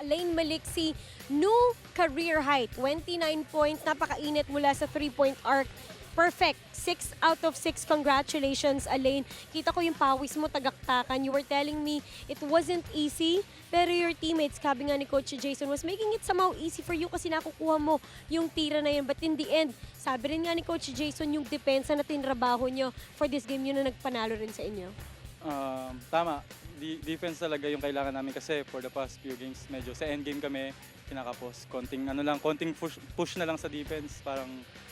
Alain Maliksi, new career high, 29 points, napakainit mula sa 3-point arc. Perfect. 6 out of 6. Congratulations, Alain. Kita ko yung pawis mo, tagaktakan. You were telling me it wasn't easy, pero your teammates, sabi nga ni Coach Jason, was making it somehow easy for you kasi nakukuha mo yung tira na yun. But in the end, sabi rin nga ni Coach Jason, yung depensa na tinrabaho nyo for this game, yun na nagpanalo rin sa inyo. Tama. Defense talaga yung kailangan namin kasi for the past few games medyo sa end game kami kinakapos. Konting push na lang sa defense, parang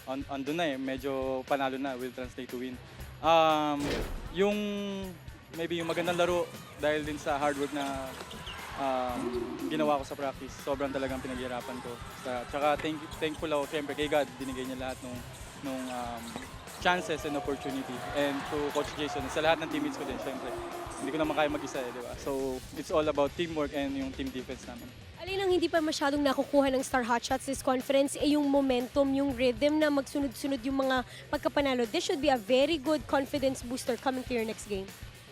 andun na medyo panalo na, will translate to win. Yung maybe yung magandang laro dahil din sa hard work na ginawa ko sa practice, sobrang talagang pinaghirapan ko. Tsaka thankful ako syempre kay God, binigay niya lahat nung chances and opportunity. And to Coach Jason, sa lahat ng teammates ko din syempre. Hindi ko naman kaya mag-isa di ba? So, it's all about teamwork and yung team defense namin. Alin ang hindi pa masyadong nakukuha ng Star Hotshots this conference yung momentum, yung rhythm na magsunod-sunod yung mga pagkapanalo. This should be a very good confidence booster coming to your next game.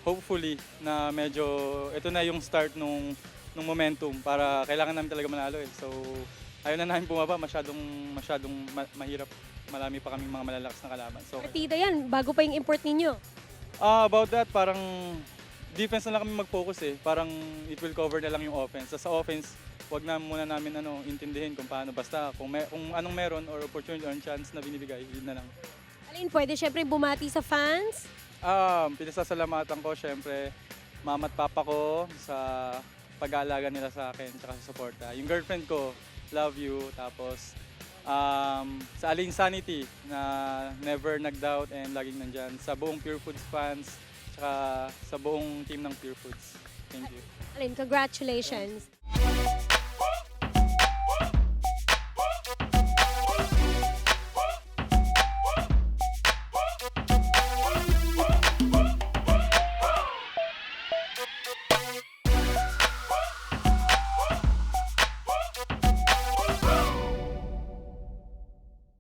Hopefully na medyo ito na yung start nung momentum para kailangan namin talaga manalo eh. So, ayaw na namin bumaba, masyadong mahirap. Marami pa kaming mga malalakas na kalaban. So, Partida yan, bago pa yung import ninyo. about that, parang defense na lang kami mag-focus eh. Parang it will cover na lang yung offense. Sa offense, wag na muna namin intindihin kung paano. Basta kung anong meron or opportunity or chance na binibigay, yun na lang. Alin, pwede syempre bumati sa fans. Pinasasalamatan ko syempre mama at papa ko sa pag-aalaga nila sa akin tsaka sa suporta. Yung girlfriend ko, love you. Tapos sa Alain Sanity na never nag-doubt and laging nandyan. Sa buong Pure Foods fans, tsaka sa buong team ng Pure Foods. Thank you. Alin, congratulations.